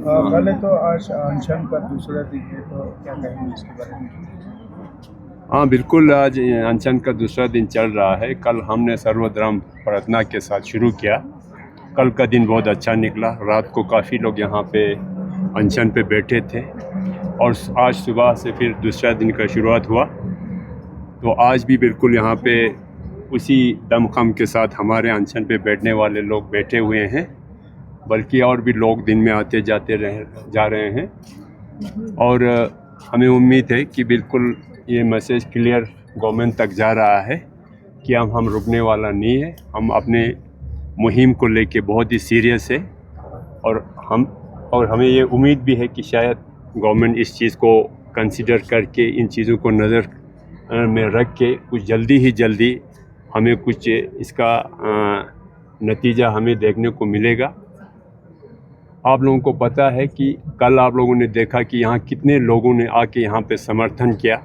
पहले तो आज अनशन का दूसरा दिन है, तो क्या कहेंगे इसके बारे में? हाँ बिल्कुल, आज अनशन का दूसरा दिन चल रहा है। कल हमने सर्वधर्म प्रार्थना के साथ शुरू किया। कल का दिन बहुत अच्छा निकला। रात को काफ़ी लोग यहाँ पे अनशन पे बैठे थे और आज सुबह से फिर दूसरा दिन का शुरुआत हुआ। तो आज भी बिल्कुल यहाँ पे उसी दमखम के साथ हमारे अनशन पे बैठने वाले लोग बैठे हुए हैं, बल्कि और भी लोग दिन में आते जाते जा रहे हैं। और हमें उम्मीद है कि बिल्कुल ये मैसेज क्लियर गवर्नमेंट तक जा रहा है कि हम रुकने वाला नहीं है। हम अपने मुहिम को लेके बहुत ही सीरियस है और हमें ये उम्मीद भी है कि शायद गवर्नमेंट इस चीज़ को कंसिडर करके, इन चीज़ों को नज़र में रख के कुछ जल्दी हमें कुछ इसका नतीजा हमें देखने को मिलेगा। आप लोगों को पता है कि कल आप लोगों ने देखा कि यहाँ कितने लोगों ने आके यहाँ पे समर्थन किया।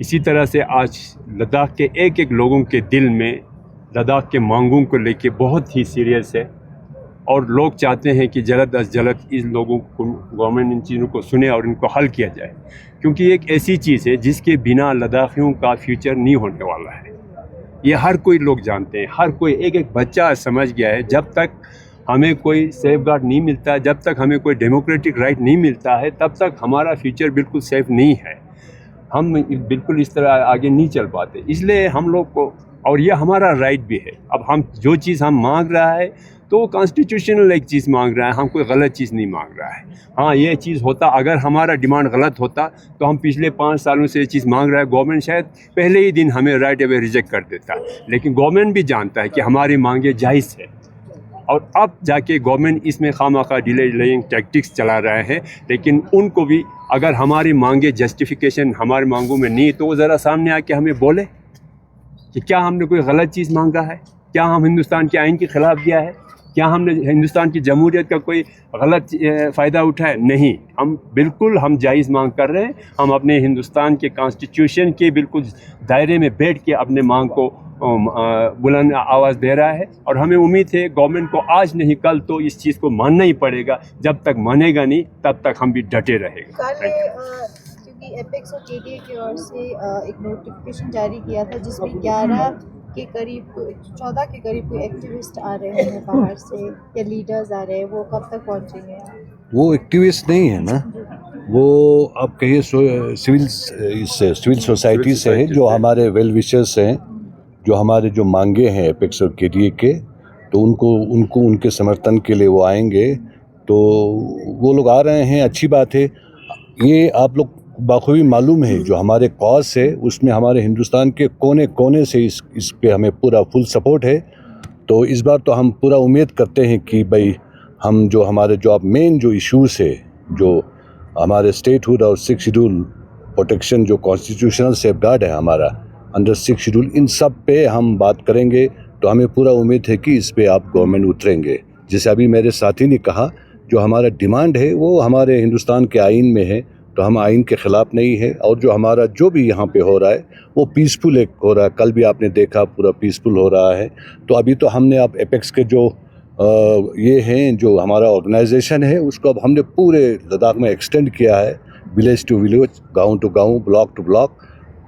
इसी तरह से आज लद्दाख के एक लोगों के दिल में लद्दाख के मांगों को लेके बहुत ही सीरियस है और लोग चाहते हैं कि जल्द अज जल्द इस लोगों को गवर्नमेंट इन चीज़ों को सुने और इनको हल किया जाए, क्योंकि एक ऐसी चीज़ है जिसके बिना लद्दाखियों का फ्यूचर नहीं होने वाला है। ये हर कोई लोग जानते हैं, हर कोई एक बच्चा समझ गया है। जब तक हमें कोई सेफ गार्ड नहीं मिलता, जब तक हमें कोई डेमोक्रेटिक राइट नहीं मिलता है, तब तक हमारा फ्यूचर बिल्कुल सेफ नहीं है। हम बिल्कुल इस तरह आगे नहीं चल पाते। इसलिए हम लोग को, और ये हमारा राइट भी है, अब हम जो चीज़ हम मांग रहा है तो कॉन्स्टिट्यूशनल एक चीज़ मांग रहा है, हम कोई गलत चीज़ नहीं मांग रहा है। हाँ, ये चीज़ होता, अगर हमारा डिमांड गलत होता तो हम पिछले 5 सालों से ये चीज़ मांग रहा है, गवर्नमेंट शायद पहले ही दिन हमें राइट अवे रिजेक्ट कर देता। लेकिन गवर्नमेंट भी जानता है कि हमारी मांगे जायज़ है और अब जाके गवर्नमेंट इसमें खामखा डिलेइंग टैक्टिक्स चला रहे हैं। लेकिन उनको भी अगर हमारी मांगे जस्टिफिकेशन हमारी मांगों में नहीं, तो वो ज़रा सामने आके हमें बोले कि क्या हमने कोई गलत चीज़ मांगा है, क्या हम हिंदुस्तान के आइन के ख़िलाफ़ गया है, क्या हमने हिंदुस्तान की जमहूरियत का कोई गलत फ़ायदा उठाया? नहीं, हम जायज़ मांग कर रहे हैं। हम अपने हिंदुस्तान के कॉन्स्टिट्यूशन के बिल्कुल दायरे में बैठ के अपने मांग को बुलंद आवाज़ दे रहा है और हमें उम्मीद है गवर्नमेंट को आज नहीं कल तो इस चीज़ को मानना ही पड़ेगा। जब तक मानेगा नहीं तब तक हम भी डटे रहेंगे। क्योंकि एपेक्स और केडीए की ओर से एक नोटिफिकेशन जारी किया था जिसमें 11 के करीब 14 के करीब कोई एक्टिविस्ट आ रहे हैं बाहर से या लीडर्स आ रहे हैं, वो कब तक पहुंचेंगे? वो एक्टिविस्ट नहीं है ना, वो आप कहिए सिविल सोसाइटी से है, जो हमारे वेल विशर्स हैं, जो हमारे जो मांगे हैं एपेक्स और केडीए के, तो उनको उनके समर्थन के लिए वो आएंगे। तो वो लोग आ रहे हैं, अच्छी बात है। ये आप लोग बाखूबी मालूम है जो हमारे कॉज है उसमें हमारे हिंदुस्तान के कोने कोने से इस पे हमें पूरा फुल सपोर्ट है। तो इस बार तो हम पूरा उम्मीद करते हैं कि भाई हम जो हमारे जो अब मेन जो इश्यूज है, जो हमारे स्टेटहुड और 6 शेड्यूल प्रोटेक्शन, जो कॉन्स्टिट्यूशनल सेफगार्ड है हमारा अंडर 6 शेड्यूल, इन सब पे हम बात करेंगे। तो हमें पूरा उम्मीद है कि इस पे आप गवर्नमेंट उतरेंगे। जैसे अभी मेरे साथी ने कहा, जो हमारा डिमांड है वो हमारे हिंदुस्तान के आइन में है, तो हम आइन के ख़िलाफ़ नहीं है। और जो हमारा जो भी यहाँ पे हो रहा है वो पीसफुल एक हो रहा है। कल भी आपने देखा पूरा पीसफुल हो रहा है। तो अभी तो हमने अब एपेक्स के जो ये हैं, जो हमारा ऑर्गेनाइजेशन है, उसको अब हमने पूरे लद्दाख में एक्सटेंड किया है, विलेज टू विलेज, गाँव टू गाँव, ब्लॉक टू ब्लॉक।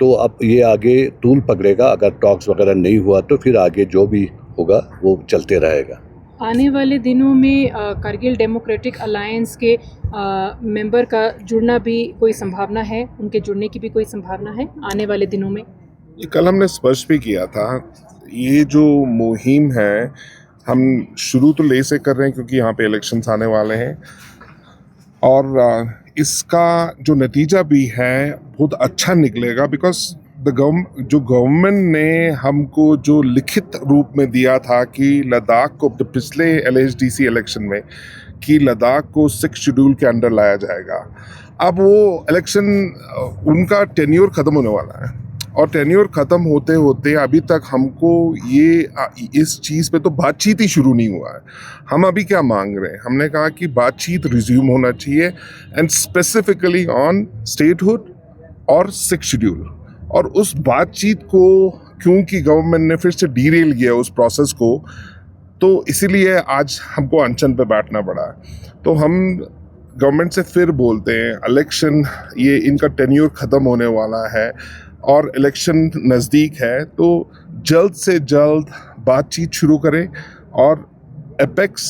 तो अब ये आगे तूल पकड़ेगा। अगर टॉक्स वगैरह नहीं हुआ तो फिर आगे जो भी होगा वो चलते रहेगा। आने वाले दिनों में कारगिल डेमोक्रेटिक अलायंस के मेंबर का जुड़ना भी कोई संभावना है? उनके जुड़ने की भी कोई संभावना है आने वाले दिनों में? कल हमने स्पष्ट भी किया था, ये जो मुहिम है हम शुरू तो ले से कर रहे हैं क्योंकि यहाँ पे इलेक्शंस आने वाले हैं और इसका जो नतीजा भी है बहुत अच्छा निकलेगा। बिकॉज जो गवर्नमेंट ने हमको जो लिखित रूप में दिया था कि लद्दाख को पिछले LHDC इलेक्शन में कि लद्दाख को 6 शेड्यूल के अंडर लाया जाएगा। अब वो इलेक्शन उनका टेन्योर ख़त्म होने वाला है और टेन्योर ख़त्म होते होते अभी तक हमको ये इस चीज़ पे तो बातचीत ही शुरू नहीं हुआ है। हम अभी क्या मांग रहे हैं? हमने कहा कि बातचीत रिज्यूम होना चाहिए एंड स्पेसिफिकली ऑन स्टेटहुड और 6 शेड्यूल। और उस बातचीत को क्योंकि गवर्नमेंट ने फिर से डीरेल किया उस प्रोसेस को, तो इसीलिए आज हमको अनशन पे बैठना पड़ा है। तो हम गवर्नमेंट से फिर बोलते हैं इलेक्शन ये इनका टेन्योर ख़त्म होने वाला है और इलेक्शन नज़दीक है, तो जल्द से जल्द बातचीत शुरू करें। और एपेक्स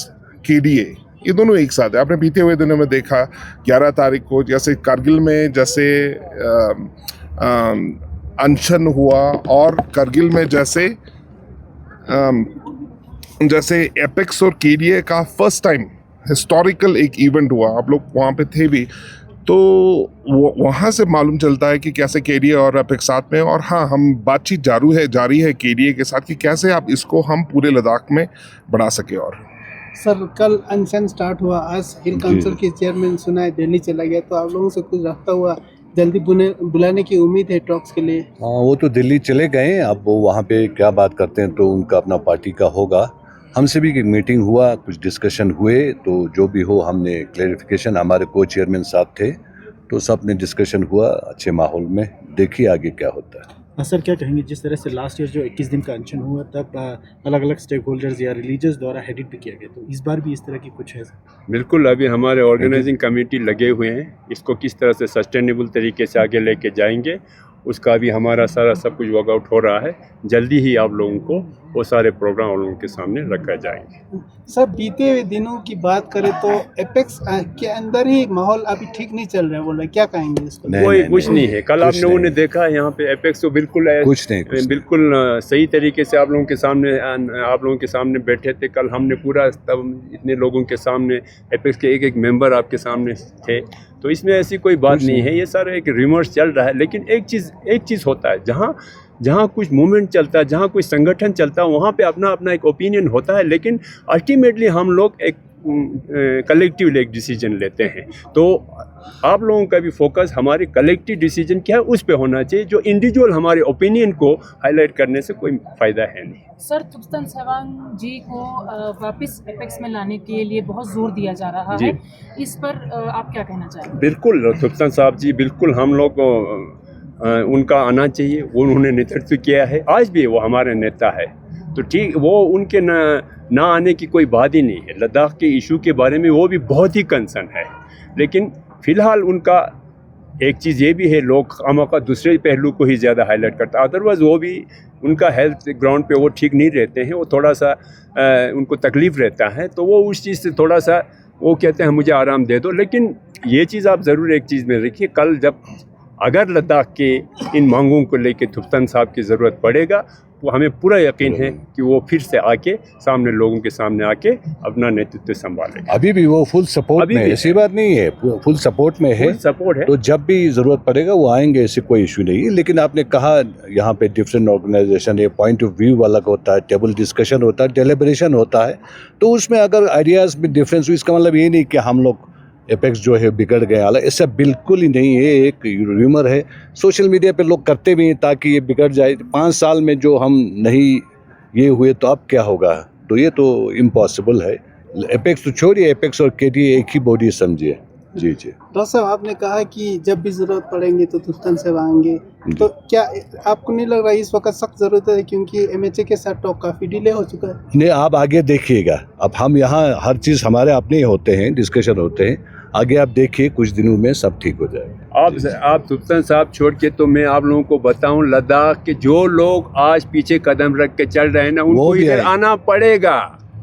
KDA ये दोनों एक साथ है। आपने बीते हुए दिनों में देखा 11 तारीख को जैसे कारगिल में जैसे अनशन हुआ और करगिल में जैसे एपेक्स और KDA का फर्स्ट टाइम हिस्टोरिकल एक इवेंट हुआ। आप लोग वहाँ पे थे भी, तो वहाँ से मालूम चलता है कि कैसे KDA और एपेक्स साथ में। और हाँ, हम बातचीत जारी है KDA के साथ कि कैसे आप इसको हम पूरे लद्दाख में बढ़ा सके। और सर कल अनशन स्टार्ट हुआ, आज हिल काउंसिल के चेयरमैन सुना है दिल्ली चला गया, तो आप लोगों से कुछ रखता हुआ जल्दी बुलाने की उम्मीद है टॉक्स के लिए? हाँ, वो तो दिल्ली चले गए। अब वो वहाँ पे क्या बात करते हैं तो उनका अपना पार्टी का होगा। हमसे भी मीटिंग हुआ, कुछ डिस्कशन हुए, तो जो भी हो हमने क्लैरिफिकेशन, हमारे को चेयरमैन साहब थे तो सब ने डिस्कशन हुआ अच्छे माहौल में। देखिए आगे क्या होता है। सर क्या कहेंगे, जिस तरह से लास्ट ईयर जो 21 दिन का अनशन हुआ तब अलग अलग स्टेक होल्डर्स या रिलीजियस द्वारा हेडिट भी किया गया, तो इस बार भी इस तरह की कुछ है? बिल्कुल, अभी हमारे ऑर्गेनाइजिंग कमेटी लगे हुए हैं, इसको किस तरह से सस्टेनेबल तरीके से आगे लेके जाएंगे उसका भी हमारा सारा सब कुछ वर्कआउट हो रहा है। जल्दी ही आप लोगों को वो सारे प्रोग्राम आप लोगों के सामने रखा जाएंगे। सर बीते हुए दिनों की बात करें तो एपेक्स के अंदर ही माहौल अभी ठीक नहीं चल रहा है, बोल रहे, क्या कहेंगे इसको? कोई कुछ नहीं है। कल आप लोगों ने देखा यहाँ पे एपेक्स तो बिल्कुल कुछ नहीं, बिल्कुल सही तरीके से आप लोगों के सामने बैठे थे। कल हमने पूरा तब इतने लोगों के सामने एपेक्स के एक मेंबर आपके सामने थे, तो इसमें ऐसी कोई बात नहीं है। ये सारा एक रिमर्स चल रहा है। लेकिन एक चीज़ होता है, जहाँ कुछ मूवमेंट चलता है, जहाँ कोई संगठन चलता है, वहाँ पे अपना अपना एक ओपिनियन होता है। लेकिन अल्टीमेटली हम लोग एक कलेक्टिव एक डिसीजन लेते हैं। तो आप लोगों का भी फोकस हमारे कलेक्टिव डिसीजन क्या है उस पे होना चाहिए। जो इंडिविजुअल हमारे ओपिनियन को हाईलाइट करने से कोई फ़ायदा है नहीं। सर तुप्तन सेवांग जी को वापस एपेक्स में लाने के लिए बहुत जोर दिया जा रहा है, इस पर आप क्या कहना चाहेंगे? बिल्कुल, तुप्तन साहब जी बिल्कुल हम लोग उनका आना चाहिए। वो उन्होंने नेतृत्व किया है, आज भी वो हमारे नेता है, तो ठीक वो उनके ना आने की कोई बात ही नहीं है। लद्दाख के इशू के बारे में वो भी बहुत ही कंसर्न है। लेकिन फ़िलहाल उनका एक चीज़ ये भी है, लोग खामखा दूसरे पहलू को ही ज़्यादा हाईलाइट करता है। अदरवाइज़ वो भी उनका हेल्थ ग्राउंड पे वो ठीक नहीं रहते हैं, वो थोड़ा सा उनको तकलीफ़ रहता है, तो वो उस चीज़ से थोड़ा सा वो कहते हैं मुझे आराम दे दो। लेकिन ये चीज़ आप ज़रूर एक चीज़ में रखिए, कल जब अगर लद्दाख के इन मांगों को लेके तुप्तन साहब की ज़रूरत पड़ेगा, वो हमें पूरा यकीन है कि वो फिर से आके सामने लोगों के सामने आके अपना नेतृत्व संभालेगा। अभी भी वो फुल सपोर्ट में है, ऐसी बात नहीं है, फुल सपोर्ट में है, सपोर्ट है। तो जब भी ज़रूरत पड़ेगा वो आएंगे, ऐसे कोई इशू नहीं है। लेकिन आपने कहा यहाँ पे डिफरेंट ऑर्गेनाइजेशन है, पॉइंट ऑफ व्यू अलग होता है, टेबल डिस्कशन होता है, डेलिब्रेशन होता है, तो उसमें अगर आइडियाज़ में डिफरेंस हुई, इसका मतलब ये नहीं कि हम लोग एपेक्स जो है बिगड़ गए। हालांकि ऐसा बिल्कुल ही नहीं है, एक र्यूमर है, सोशल मीडिया पे लोग करते भी हैं ताकि ये बिगड़ जाए। 5 साल में जो हम नहीं ये हुए तो अब क्या होगा, तो ये तो इम्पॉसिबल है। एपेक्स तो छोड़िए, एपेक्स और KDA एक ही बॉडी समझिए। जी डॉक्टर साहब, आपने कहा कि जब भी ज़रूरत पड़ेंगे तो तुप्तन से आएंगे, तो क्या आपको नहीं लग रहा है इस वक्त सख्त ज़रूरत है, क्योंकि MHA के साथ टॉक काफ़ी डिले हो चुका है? नहीं, आप आगे देखिएगा। अब हम यहाँ हर चीज़ हमारे अपने होते हैं, डिस्कशन होते हैं, आगे आप देखिए कुछ दिनों में सब ठीक हो जाएगा। आप तुप्तन साहब छोड़ के तो मैं आप लोगों को बताऊं, लद्दाख के जो लोग आज पीछे कदम रख के चल रहे हैं ना, उनको इधर आना पड़ेगा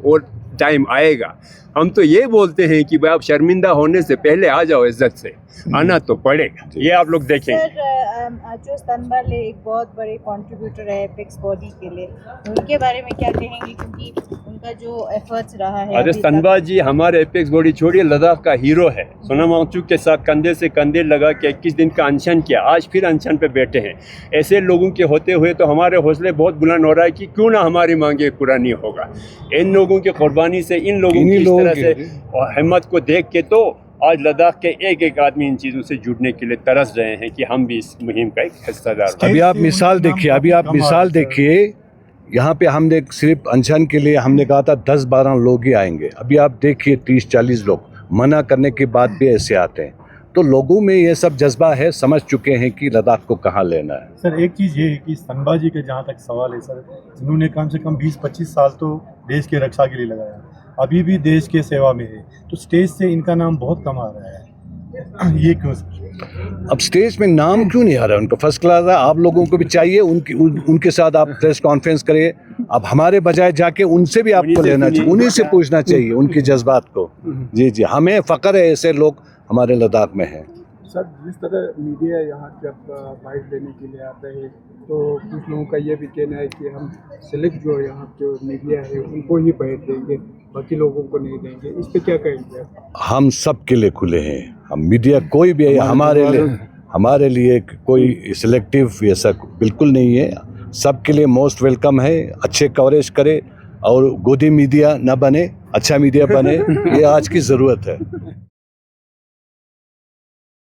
और टाइम आएगा। हम तो ये बोलते हैं कि भाई आप शर्मिंदा होने से पहले आ जाओ, इज्जत से आना तो पड़ेगा। ये आप लोग देखेंगे। सर जो स्तनबल एक बहुत बड़े कंट्रीब्यूटर है एपेक्स बॉडी के लिए, उनके बारे में क्या कहेंगे, क्योंकि उनका जो एफर्ट्स रहा है अरे अभी तक। स्तनबा जी हमारे एपेक्स बॉडी छोड़िए, लद्दाख का हीरो है। सोनम वांगचुक के साथ कंधे से कंधे लगा के 21 दिन का अनशन किया, आज फिर अनशन पे बैठे हैं। ऐसे लोगों के होते हुए तो हमारे हौसले बहुत बुलंद हो रहा है कि क्यों ना हमारी मांगे पूरा नहीं होगा। इन लोगों की कुर्बानी से, इन लोगों की इस तरह से और हिम्मत को देख के तो आज लद्दाख के एक एक आदमी इन चीज़ों से जुड़ने के लिए तरस रहे हैं कि हम भी इस मुहिम का एक हिस्सेदार बनें। अभी आप मिसाल देखिए, यहाँ पे हमने सिर्फ अनशन के लिए हमने कहा था 10-12 लोग ही आएंगे। अभी आप देखिए 30-40 लोग, मना करने के बाद भी ऐसे आते हैं। तो लोगों में ये सब जज्बा है, समझ चुके हैं कि लद्दाख को कहाँ लेना है। सर एक चीज़ ये है कि स्तनबा जी का जहाँ तक सवाल है सर, इन्होंने कम से कम 20-25 साल तो देश के रक्षा के लिए लगाया, अभी भी देश के सेवा में है, तो स्टेज से इनका नाम बहुत कम आ रहा है, ये क्यों सर? अब स्टेज में नाम क्यों नहीं आ रहा है उनका? फर्स्ट क्लास है, आप लोगों को भी चाहिए उनके साथ आप प्रेस कॉन्फ्रेंस करिए। अब हमारे बजाय जाके उनसे भी आपको लेना चाहिए, उन्हीं से पूछना चाहिए उनकी जज्बात को। जी, हमें फ़ख्र है ऐसे लोग हमारे लद्दाख में हैं। सर जिस तरह मीडिया यहाँ जब बाइट लेने के लिए आता है तो कुछ लोगों का ये भी कहना है कि हम सिलेक्ट जो यहाँ जो मीडिया है उनको ही बाइट देंगे, बाकी लोगों को नहीं देंगे, इस पे क्या कहेंगे? हम सब के लिए खुले हैं, हम मीडिया कोई भी है हमारे लिए कोई सिलेक्टिव ऐसा बिल्कुल नहीं है, सबके लिए मोस्ट वेलकम है। अच्छे कवरेज करे और गोदी मीडिया ना बने, अच्छा मीडिया बने, ये आज की ज़रूरत है।